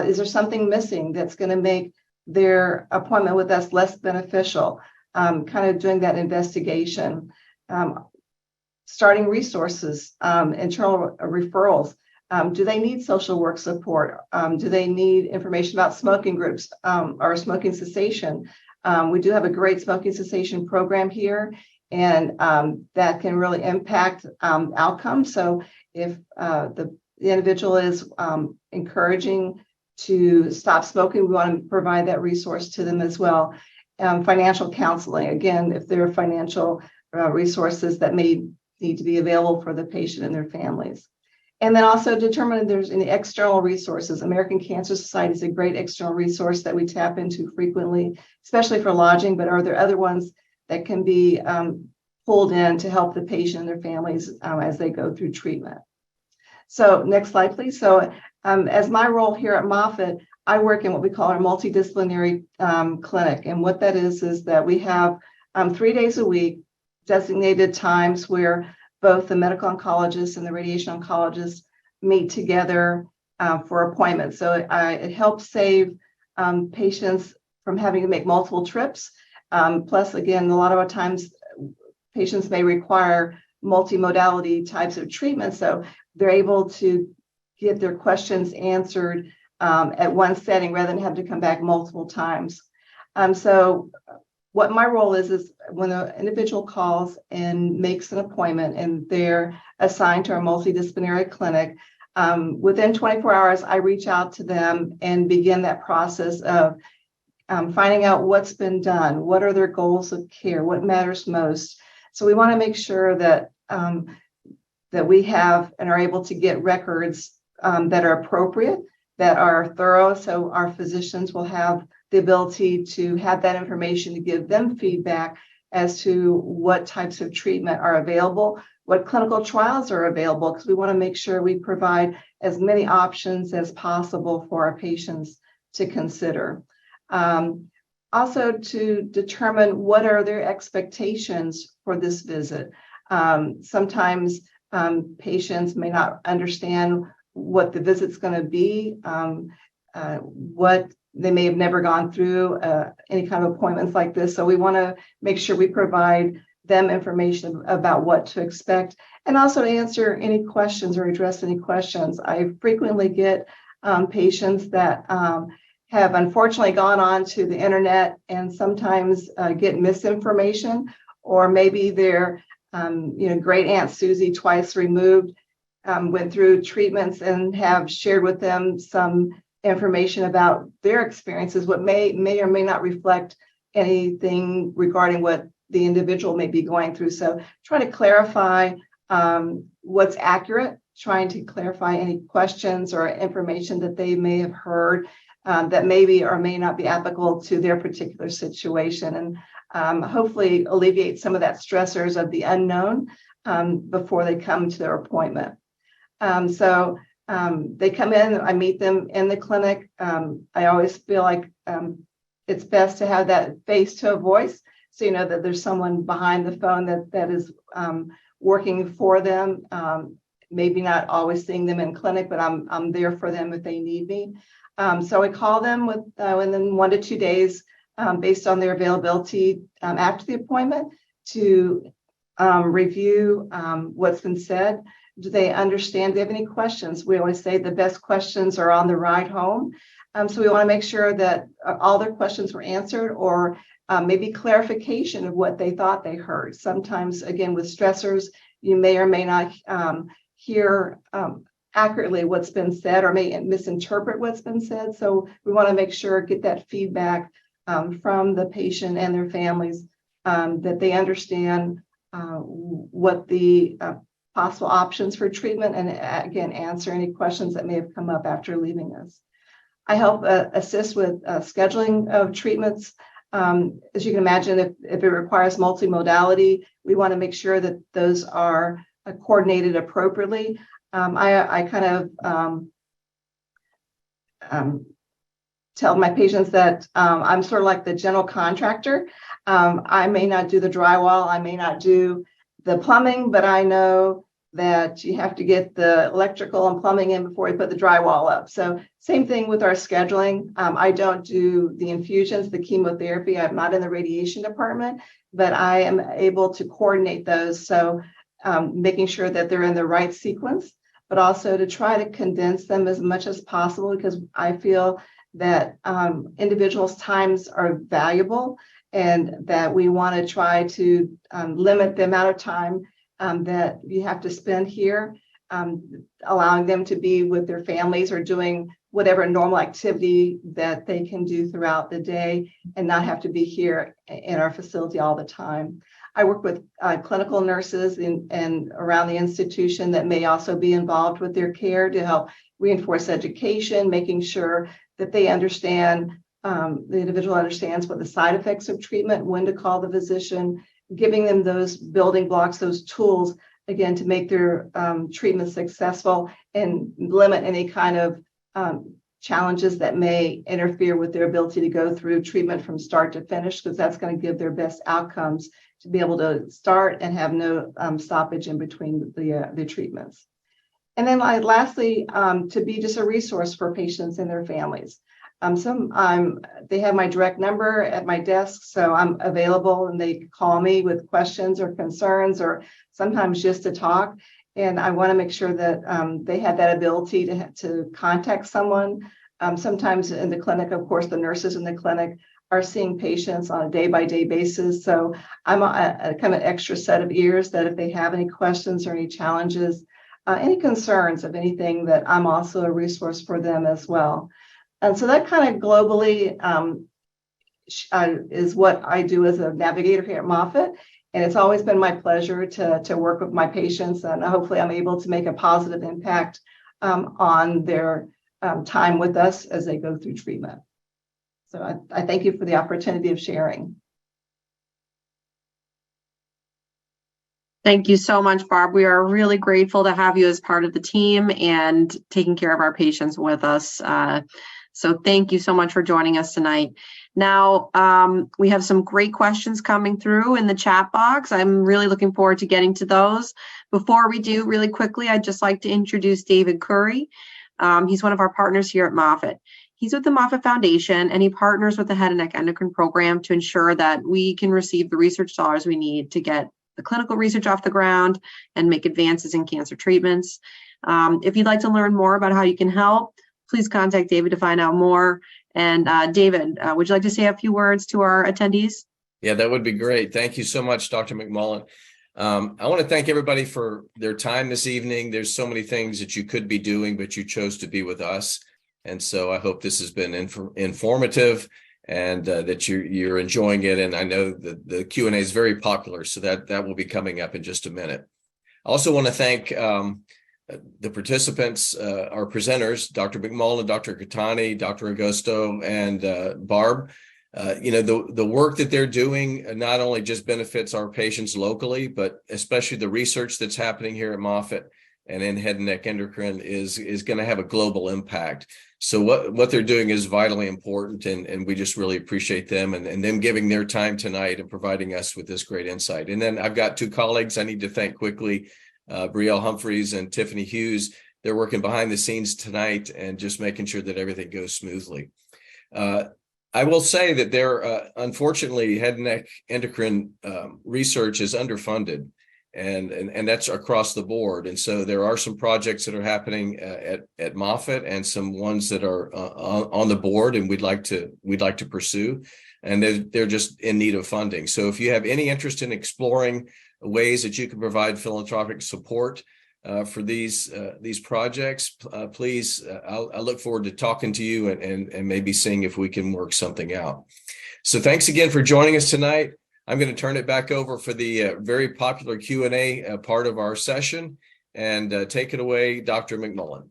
Is there something missing that's going to make their appointment with us less beneficial? Kind of doing that investigation. Starting resources, internal referrals. Do they need social work support? Do they need information about smoking groups or smoking cessation? We do have a great smoking cessation program here, and that can really impact outcomes. So if the individual is encouraging to stop smoking, we want to provide that resource to them as well. Financial counseling, again, if there are financial resources that may need to be available for the patient and their families. And then also determine if there's any external resources. American Cancer Society is a great external resource that we tap into frequently, especially for lodging, but are there other ones that can be pulled in to help the patient and their families as they go through treatment? So next slide, please. So as my role here at Moffitt, I work in what we call our multidisciplinary clinic. And what that is that we have 3 days a week, designated times where both the medical oncologists and the radiation oncologists meet together for appointments. So it helps save patients from having to make multiple trips. Plus, again, a lot of times patients may require multimodality types of treatment. So they're able to get their questions answered at one setting rather than have to come back multiple times. So what my role is when an individual calls and makes an appointment and they're assigned to our multidisciplinary clinic, within 24 hours, I reach out to them and begin that process of finding out what's been done, what are their goals of care, what matters most. So we want to make sure that that we have and are able to get records that are appropriate, that are thorough, so our physicians will have the ability to have that information to give them feedback as to what types of treatment are available, what clinical trials are available, because we want to make sure we provide as many options as possible for our patients to consider. Also to determine what are their expectations for this visit. Sometimes patients may not understand what the visit's going to be, what they may have never gone through any kind of appointments like this. So we want to make sure we provide them information about what to expect, and also to answer any questions or address any questions. I frequently get patients that have unfortunately gone on to the internet and sometimes get misinformation, or maybe their great Aunt Susie, twice removed, went through treatments and have shared with them some information about their experiences, what may or may not reflect anything regarding what the individual may be going through. So try to clarify what's accurate, trying to clarify any questions or information that they may have heard that maybe or may not be applicable to their particular situation, and hopefully alleviate some of that stressors of the unknown before they come to their appointment. So they come in, I meet them in the clinic. I always feel like it's best to have that face to a voice, so you know that there's someone behind the phone that is working for them. Maybe not always seeing them in clinic, but I'm there for them if they need me. So I call them within 1 to 2 days based on their availability after the appointment to review what's been said. Do they understand? Do they have any questions? We always say the best questions are on the ride home. So we want to make sure that all their questions were answered, or maybe clarification of what they thought they heard. Sometimes, again, with stressors, you may or may not hear accurately what's been said, or may misinterpret what's been said. So we want to make sure, get that feedback from the patient and their families, that they understand what the possible options for treatment, and again, answer any questions that may have come up after leaving us. I help assist with scheduling of treatments. As you can imagine, if it requires multimodality, we want to make sure that those are coordinated appropriately. I kind of tell my patients that I'm sort of like the general contractor. I may not do the drywall, I may not do the plumbing, but I know that you have to get the electrical and plumbing in before you put the drywall up. So same thing with our scheduling. I don't do the infusions, the chemotherapy. I'm not in the radiation department, but I am able to coordinate those. So making sure that they're in the right sequence, but also to try to condense them as much as possible, because I feel that individuals' times are valuable, and that we want to try to limit the amount of time that you have to spend here, allowing them to be with their families or doing whatever normal activity that they can do throughout the day, and not have to be here in our facility all the time. I work with clinical nurses and around the institution that may also be involved with their care to help reinforce education, making sure that they understand, the individual understands what the side effects of treatment, when to call the physician, giving them those building blocks, those tools, again, to make their treatment successful and limit any kind of challenges that may interfere with their ability to go through treatment from start to finish, because that's going to give their best outcomes to be able to start and have no stoppage in between the treatments. And then lastly, to be just a resource for patients and their families. They have my direct number at my desk, so I'm available and they call me with questions or concerns or sometimes just to talk. And I want to make sure that they have that ability to contact someone. Sometimes in the clinic, of course, the nurses in the clinic are seeing patients on a day-by-day basis. So I'm a kind of extra set of ears that if they have any questions or any challenges, any concerns of anything, that I'm also a resource for them as well. And so that kind of globally is what I do as a navigator here at Moffitt. And it's always been my pleasure to work with my patients, and hopefully I'm able to make a positive impact on their time with us as they go through treatment. So I thank you for the opportunity of sharing. Thank you so much, Barb. We are really grateful to have you as part of the team and taking care of our patients with us. So thank you so much for joining us tonight. Now, we have some great questions coming through in the chat box. I'm really looking forward to getting to those. Before we do, really quickly, I'd just like to introduce David Curry. He's one of our partners here at Moffitt. He's with the Moffitt Foundation, and he partners with the Head and Neck Endocrine Program to ensure that we can receive the research dollars we need to get the clinical research off the ground and make advances in cancer treatments. If you'd like to learn more about how you can help, please contact David to find out more. And David, would you like to say a few words to our attendees? Yeah, that would be great. Thank you so much, Dr. McMullen. I want to thank everybody for their time this evening. There's so many things that you could be doing, but you chose to be with us. And so I hope this has been informative and that you're enjoying it. And I know that the Q&A is very popular, so that will be coming up in just a minute. I also want to thank the participants, our presenters, Dr. McMullen, Dr. Kirtane, Dr. Agosto, and Barb. The work that they're doing not only just benefits our patients locally, but especially the research that's happening here at Moffitt and in head and neck endocrine is going to have a global impact. So what they're doing is vitally important, and we just really appreciate them and them giving their time tonight and providing us with this great insight. And then I've got two colleagues I need to thank quickly, Brielle Humphreys and Tiffany Hughes. They're working behind the scenes tonight and just making sure that everything goes smoothly. I will say that there, unfortunately, head and neck endocrine research is underfunded, and that's across the board. And so there are some projects that are happening at Moffitt and some ones that are on the board, and we'd like to pursue, and they're just in need of funding. So if you have any interest in exploring ways that you can provide philanthropic support for these projects, please, I look forward to talking to you and maybe seeing if we can work something out. So thanks again for joining us tonight. I'm going to turn it back over for the very popular Q&A part of our session, and take it away, Dr. McMullen.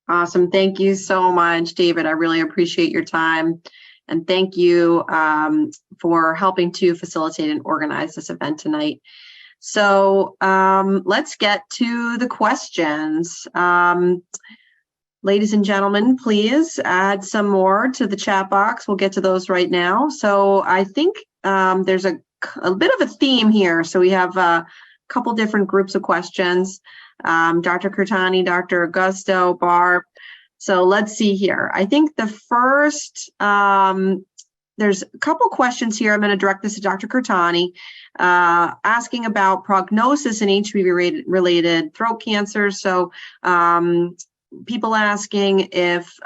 Awesome. Thank you so much, David. I really appreciate your time. And thank you for helping to facilitate and organize this event tonight. So let's get to the questions. Ladies and gentlemen, please add some more to the chat box. We'll get to those right now. So I think there's a bit of a theme here. So we have a couple different groups of questions. Dr. Kirtane, Dr. Agosto, Barb. So let's see here. I think the first, there's a couple questions here. I'm going to direct this to Dr. Kirtane, asking about prognosis in HPV-related throat cancer. So people asking if,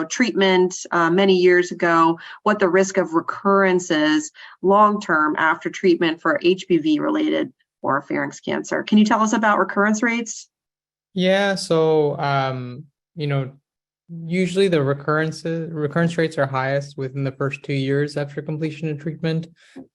treatment many years ago, what the risk of recurrence is long-term after treatment for HPV-related oropharynx cancer. Can you tell us about recurrence rates? Yeah, so usually the recurrence rates are highest within the first 2 years after completion of treatment.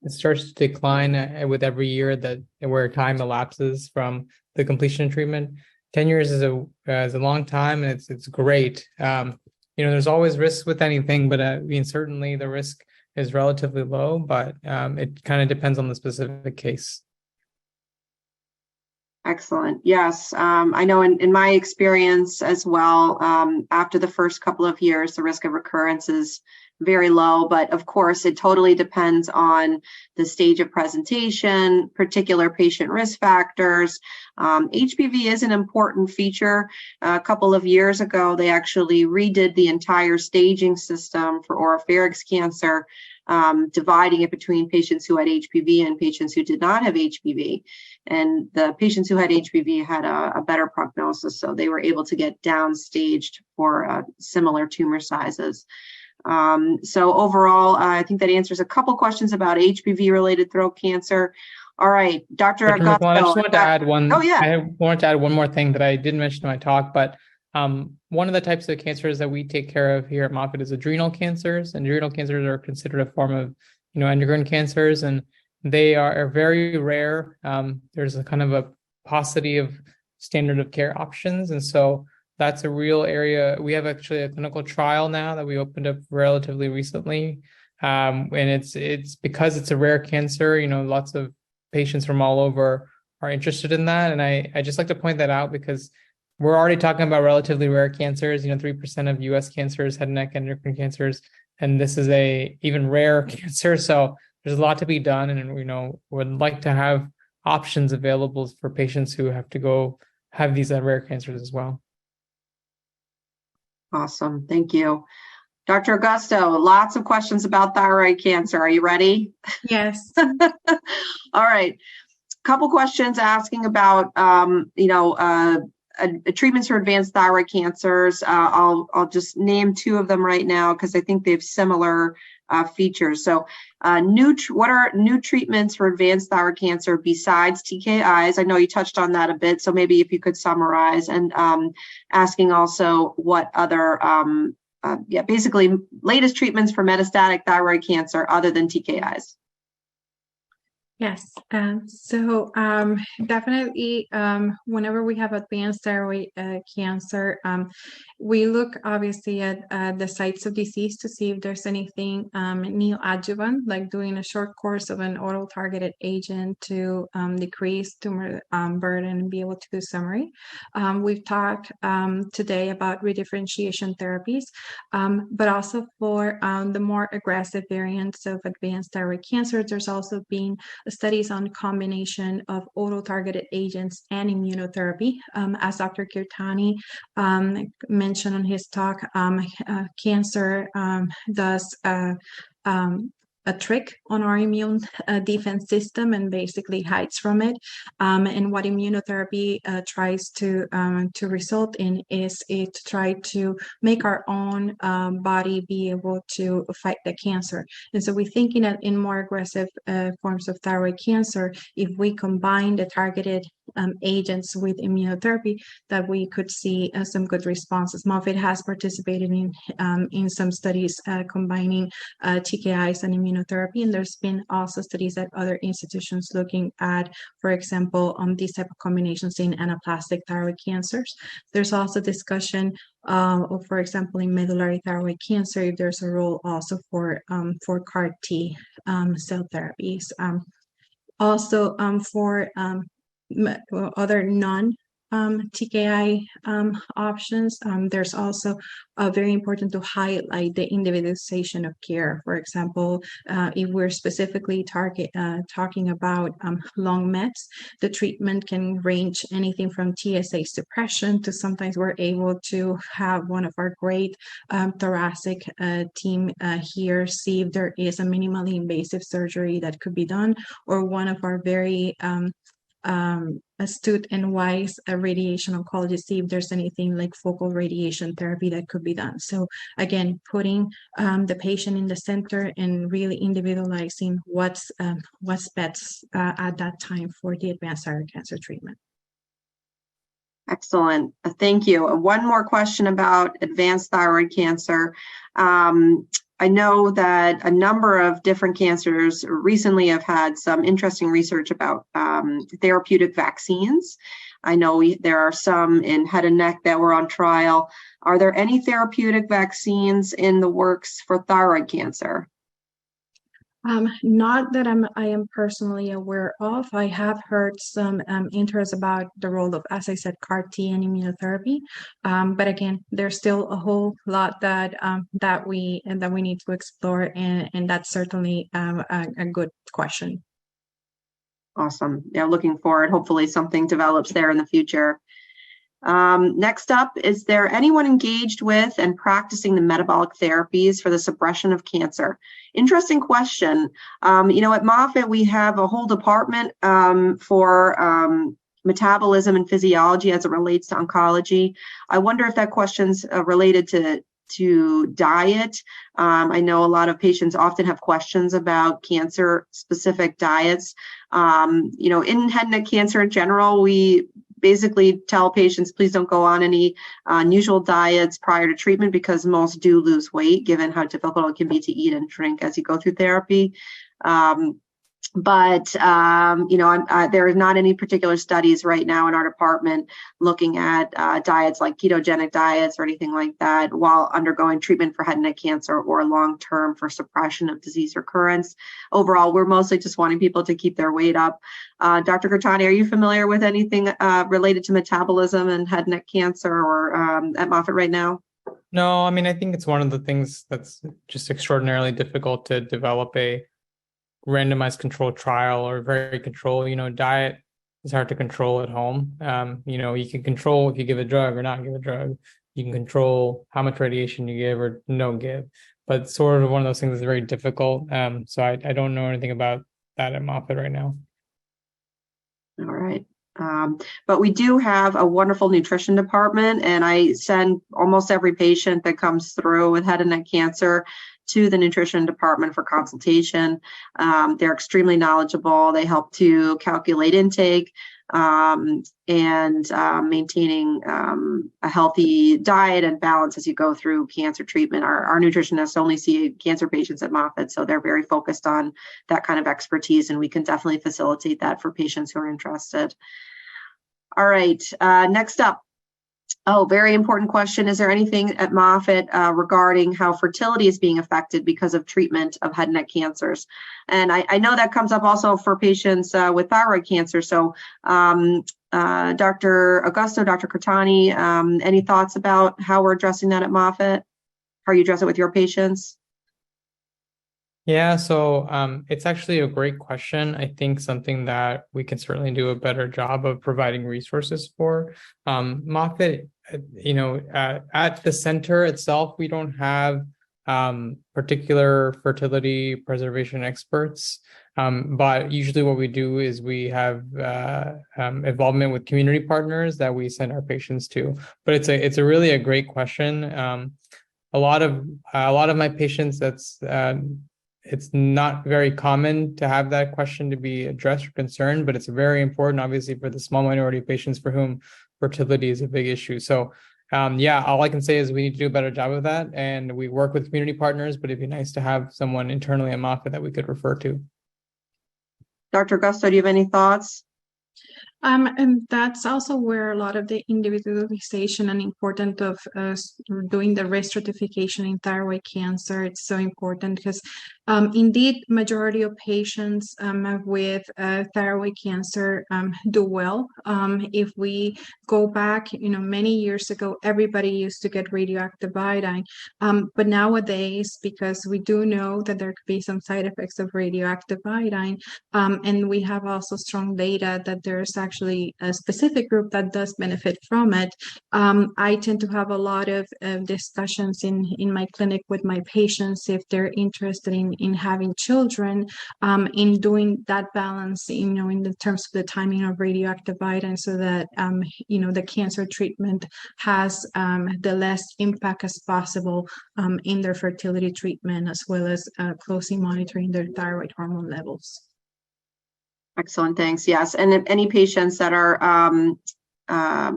It starts to decline with every year where time elapses from the completion of treatment. 10 years is a long time, and it's great. There's always risks with anything, but certainly the risk is relatively low, but it kind of depends on the specific case. Excellent. Yes. I know in my experience as well, after the first couple of years, the risk of recurrence is very low, but of course, it totally depends on the stage of presentation, particular patient risk factors. HPV is an important feature. A couple of years ago, they actually redid the entire staging system for oropharynx cancer, dividing it between patients who had HPV and patients who did not have HPV. And the patients who had HPV had a better prognosis, so they were able to get downstaged for similar tumor sizes. So overall, I think that answers a couple questions about HPV-related throat cancer. All right, Dr. Agosto. I just wanted to add one. Oh, yeah. I wanted to add one more thing that I didn't mention in my talk, but one of the types of cancers that we take care of here at Moffitt is adrenal cancers, and adrenal cancers are considered a form of, endocrine cancers, and they are very rare. There's a kind of a paucity of standard of care options, and so that's a real area. We have actually a clinical trial now that we opened up relatively recently, and it's because it's a rare cancer. Lots of patients from all over are interested in that, and I just like to point that out because we're already talking about relatively rare cancers. 3% of U.S. cancers had neck endocrine cancers, and this is a even rare cancer. So there's a lot to be done, and would like to have options available for patients who have to go have these rare cancers as well. Awesome, thank you. Dr. Agosto, lots of questions about thyroid cancer. Are you ready? Yes. All right. Couple questions asking about, treatments for advanced thyroid cancers. I'll just name two of them right now because I think they have similar features. So what are new treatments for advanced thyroid cancer besides TKIs? I know you touched on that a bit, so maybe if you could summarize, and asking also what other, basically latest treatments for metastatic thyroid cancer other than TKIs. Yes, so definitely whenever we have advanced thyroid cancer, we look obviously at the sites of disease to see if there's anything neoadjuvant, like doing a short course of an oral targeted agent to decrease tumor burden and be able to do summary. We've talked today about redifferentiation therapies, but also for the more aggressive variants of advanced thyroid cancer, there's also been studies on combination of oral targeted agents and immunotherapy. As Dr. Kirtane mentioned on his talk, cancer does a trick on our immune defense system and basically hides from it. And what immunotherapy tries to result in is it try to make our own body be able to fight the cancer. And so we're thinking that in more aggressive forms of thyroid cancer, if we combine the targeted agents with immunotherapy, that we could see some good responses. Moffitt has participated in some studies combining TKIs and immunotherapy, and there's been also studies at other institutions looking at, for example, these type of combinations in anaplastic thyroid cancers. There's also discussion of, for example, in medullary thyroid cancer, if there's a role also for CAR T cell therapies. Also for other non-TKI options, there's also very important to highlight the individualization of care. For example, if we're specifically talking about lung mets, the treatment can range anything from TSA suppression to sometimes we're able to have one of our great thoracic team here see if there is a minimally invasive surgery that could be done, or one of our very astute and wise radiation oncologists see if there's anything like focal radiation therapy that could be done. So again, putting the patient in the center and really individualizing what's best at that time for the advanced thyroid cancer treatment. Excellent. Thank you. One more question about advanced thyroid cancer. I know that a number of different cancers recently have had some interesting research about therapeutic vaccines. I know there are some in head and neck that were on trial. Are there any therapeutic vaccines in the works for thyroid cancer? Not that I am personally aware of. I have heard some interest about the role of, as I said, CAR-T and immunotherapy. But again, there's still a whole lot that we need to explore, and that's certainly a good question. Awesome. Yeah, looking forward. Hopefully something develops there in the future. Next up, is there anyone engaged with and practicing the metabolic therapies for the suppression of cancer? Interesting question. At Moffitt, we have a whole department for metabolism and physiology as it relates to oncology. I wonder if that question's related to diet. I know a lot of patients often have questions about cancer-specific diets. In head and neck cancer in general, we basically tell patients, please don't go on any unusual diets prior to treatment because most do lose weight, given how difficult it can be to eat and drink as you go through therapy. But there are not any particular studies right now in our department looking at diets like ketogenic diets or anything like that while undergoing treatment for head and neck cancer or long-term for suppression of disease recurrence. Overall, we're mostly just wanting people to keep their weight up. Dr. Kirtane, are you familiar with anything related to metabolism and head and neck cancer or at Moffitt right now? No, I mean, I think it's one of the things that's just extraordinarily difficult to develop a randomized controlled trial or very controlled. Diet is hard to control at home. You can control if you give a drug or not give a drug. You can control how much radiation you give or don't give, but sort of one of those things is very difficult. So I don't know anything about that at Moffitt right now. All right. But we do have a wonderful nutrition department, and I send almost every patient that comes through with head and neck cancer to the nutrition department for consultation. They're extremely knowledgeable. They help to calculate intake and maintaining a healthy diet and balance as you go through cancer treatment. Our nutritionists only see cancer patients at Moffitt, so they're very focused on that kind of expertise, and we can definitely facilitate that for patients who are interested. All right, next up. Oh, very important question. Is there anything at Moffitt regarding how fertility is being affected because of treatment of head and neck cancers? And I know that comes up also for patients with thyroid cancer. So Dr. Agosto, Dr. Kirtane, any thoughts about how we're addressing that at Moffitt? How you address it with your patients? Yeah, so it's actually a great question. I think something that we can certainly do a better job of providing resources for. Moffitt, at the center itself, we don't have particular fertility preservation experts. But usually what we do is we have involvement with community partners that we send our patients to. But it's a really a great question. A lot of my patients, it's not very common to have that question to be addressed or concerned, but it's very important, obviously, for the small minority of patients for whom fertility is a big issue. So, all I can say is we need to do a better job of that. And we work with community partners, but it'd be nice to have someone internally at Moffitt that we could refer to. Dr. Agosto, do you have any thoughts? And that's also where a lot of the individualization and important of doing the risk stratification in thyroid cancer, it's so important because indeed, majority of patients with thyroid cancer do well. If we go back, many years ago, everybody used to get radioactive iodine. But nowadays, because we do know that there could be some side effects of radioactive iodine, and we have also strong data that there's actually a specific group that does benefit from it. I tend to have a lot of discussions in my clinic with my patients if they're interested in having children, in doing that balance, in the terms of the timing of radioactive iodine, so that the cancer treatment has the less impact as possible in their fertility treatment, as well as closely monitoring their thyroid hormone levels. Excellent, thanks. Yes, and if any patients that are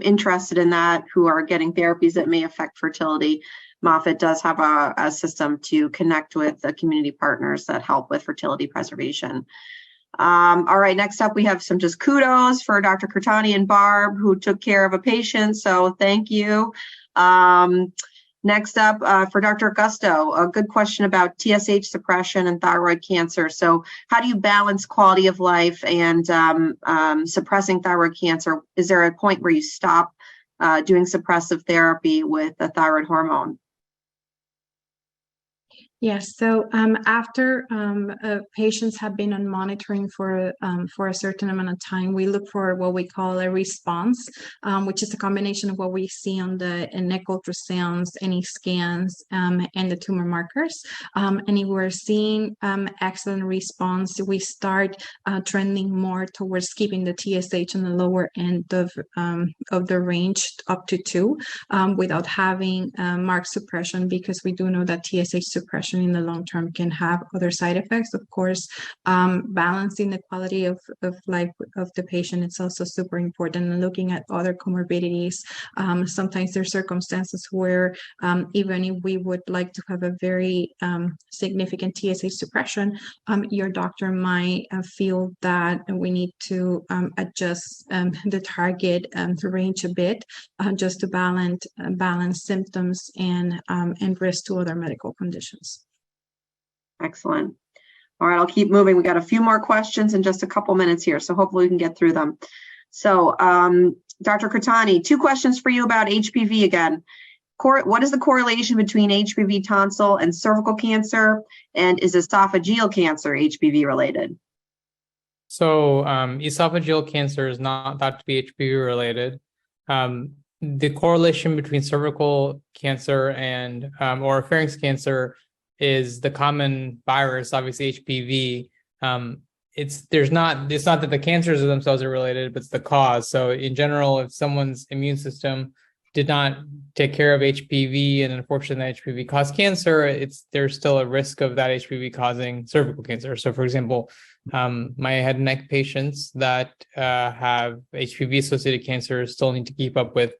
interested in that, who are getting therapies that may affect fertility, Moffitt does have a system to connect with the community partners that help with fertility preservation. All right, next up, we have some just kudos for Dr. Kirtane and Barb, who took care of a patient, so thank you. Next up, for Dr. Agosto, a good question about TSH suppression and thyroid cancer. So how do you balance quality of life and suppressing thyroid cancer? Is there a point where you stop doing suppressive therapy with a thyroid hormone? Yes. So after patients have been on monitoring for a certain amount of time, we look for what we call a response, which is a combination of what we see on the neck ultrasounds, any scans, and the tumor markers. And if we're seeing excellent response, we start trending more towards keeping the TSH on the lower end of the range up to 2, without having marked suppression, because we do know that TSH suppression in the long term can have other side effects. Of course, balancing the quality of life of the patient is also super important, and looking at other comorbidities. Sometimes there are circumstances where even if we would like to have a very significant TSH suppression, your doctor might feel that we need to adjust the target range a bit, just to balance symptoms and risk to other medical conditions. Excellent. All right, I'll keep moving. We got a few more questions in just a couple minutes here, so hopefully we can get through them. So, Dr. Kirtane, 2 questions for you about HPV again. What is the correlation between HPV tonsil and cervical cancer, and is esophageal cancer HPV related? So esophageal cancer is not thought to be HPV related. The correlation between cervical cancer and or pharynx cancer is the common virus, obviously HPV. It's not that the cancers themselves are related, but it's the cause. So in general, if someone's immune system did not take care of HPV, and unfortunately that HPV caused cancer, there's still a risk of that HPV causing cervical cancer. So for example, my head and neck patients that have HPV associated cancer still need to keep up with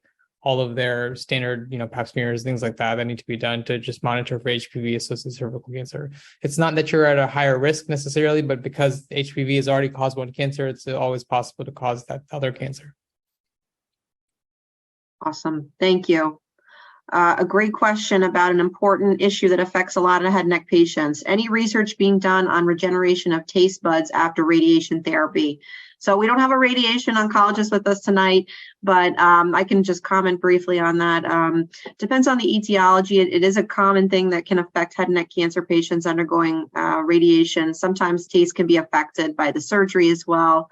all of their standard, pap smears, things like that need to be done to just monitor for HPV-associated cervical cancer. It's not that you're at a higher risk necessarily, but because HPV has already caused one cancer, it's always possible to cause that other cancer. Awesome. Thank you. A great question about an important issue that affects a lot of head and neck patients. Any research being done on regeneration of taste buds after radiation therapy? So we don't have a radiation oncologist with us tonight, but I can just comment briefly on that. Depends on the etiology. It is a common thing that can affect head and neck cancer patients undergoing radiation. Sometimes taste can be affected by the surgery as well,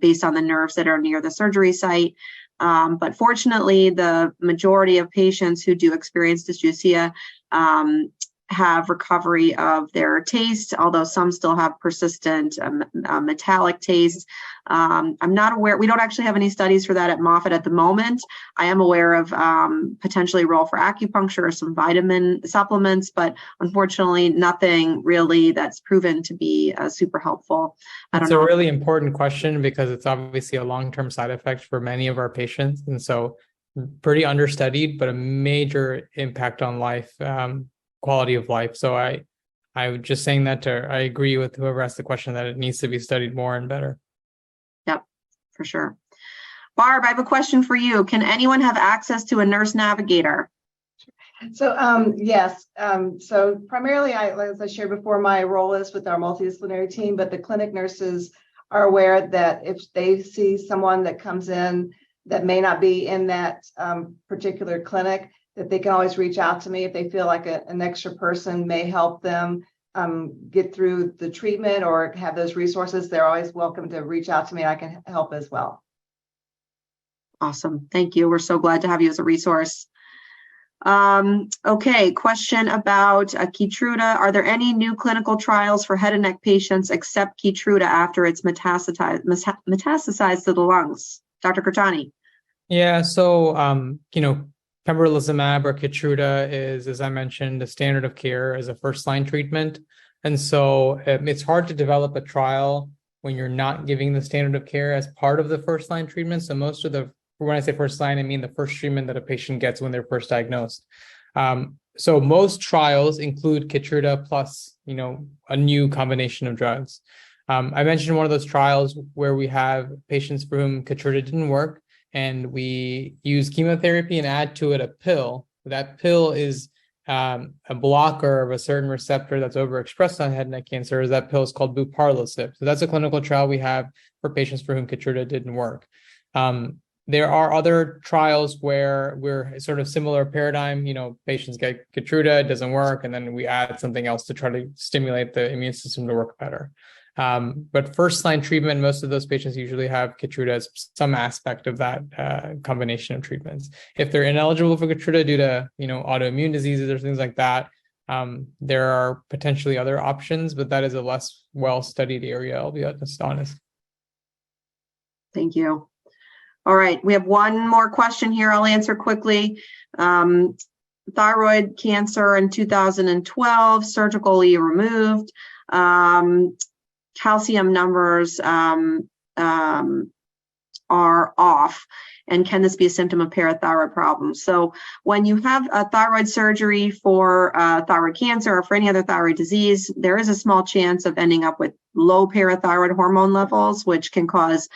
based on the nerves that are near the surgery site. But fortunately, the majority of patients who do experience dysgeusia have recovery of their taste, although some still have persistent metallic taste. I'm not aware, we don't actually have any studies for that at Moffitt at the moment. I am aware of potentially a role for acupuncture or some vitamin supplements, but unfortunately nothing really that's proven to be super helpful. It's a really important question because it's obviously a long-term side effect for many of our patients. And so pretty understudied, but a major impact on life, quality of life. So I was just saying that I agree with whoever asked the question that it needs to be studied more and better. Yep, for sure. Barb, I have a question for you. Can anyone have access to a nurse navigator? So yes. So primarily, as I shared before, my role is with our multidisciplinary team, but the clinic nurses are aware that if they see someone that comes in that may not be in that particular clinic, that they can always reach out to me if they feel like an extra person may help them get through the treatment or have those resources. They're always welcome to reach out to me. I can help as well. Awesome. Thank you. We're so glad to have you as a resource. Okay, question about Keytruda. Are there any new clinical trials for head and neck patients except Keytruda after it's metastasized to the lungs? Dr. Kirtane. Yeah, so, pembrolizumab or Keytruda is, as I mentioned, the standard of care as a first-line treatment. And so it's hard to develop a trial when you're not giving the standard of care as part of the first-line treatment. So when I say first-line, I mean the first treatment that a patient gets when they're first diagnosed. So most trials include Keytruda plus, a new combination of drugs. I mentioned one of those trials where we have patients for whom Keytruda didn't work, and we use chemotherapy and add to it a pill That pill is a blocker of a certain receptor that's overexpressed on head and neck cancer. That pill is called buparlisib. So that's a clinical trial we have for patients for whom Keytruda didn't work. There are other trials where we're sort of similar paradigm. Patients get Keytruda, it doesn't work, and then we add something else to try to stimulate the immune system to work better. But first-line treatment, most of those patients usually have Keytruda as some aspect of that combination of treatments. If they're ineligible for Keytruda due to autoimmune diseases or things like that, there are potentially other options, but that is a less well-studied area, I'll be honest. Thank you. All right, we have one more question here I'll answer quickly. Thyroid cancer in 2012, surgically removed. Calcium numbers are off. And can this be a symptom of parathyroid problems? So when you have a thyroid surgery for thyroid cancer or for any other thyroid disease, there is a small chance of ending up with low parathyroid hormone levels, which can cause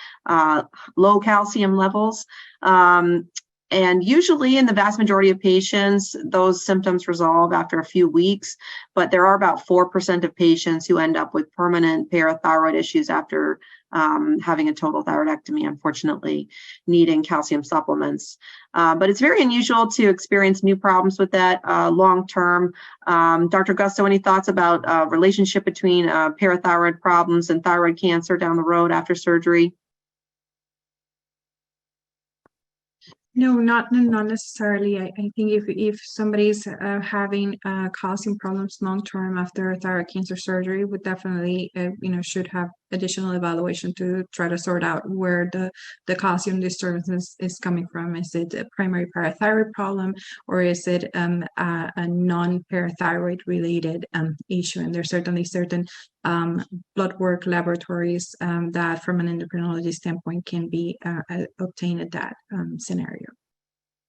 low calcium levels. And usually in the vast majority of patients, those symptoms resolve after a few weeks, but there are about 4% of patients who end up with permanent parathyroid issues after having a total thyroidectomy, unfortunately, needing calcium supplements. But it's very unusual to experience new problems with that long-term. Dr. Agosto, any thoughts about relationship between parathyroid problems and thyroid cancer down the road after surgery? No, not necessarily. I think if somebody's having calcium problems long term after thyroid cancer surgery, would definitely should have additional evaluation to try to sort out where the calcium disturbance is coming from. Is it a primary parathyroid problem, or is it a non-parathyroid related issue? And there's certainly certain blood work laboratories that from an endocrinology standpoint can be obtained at that scenario.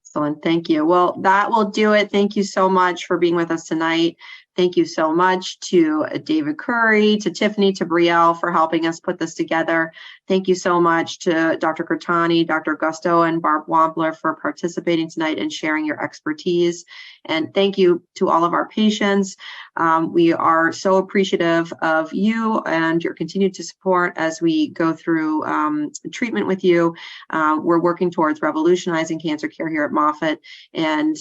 Excellent. Thank you. Well, that will do it. Thank you so much for being with us tonight. Thank you so much to David Curry, to Tiffany, to Brielle for helping us put this together. Thank you so much to Dr. Kirtane, Dr. Agosto, and Barb Wampler for participating tonight and sharing your expertise. And thank you to all of our patients. We are so appreciative of you and your continued support as we go through treatment with you. We're working towards revolutionizing cancer care here at Moffitt, and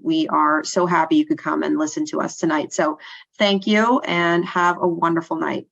we are so happy you could come and listen to us tonight. So thank you and have a wonderful night.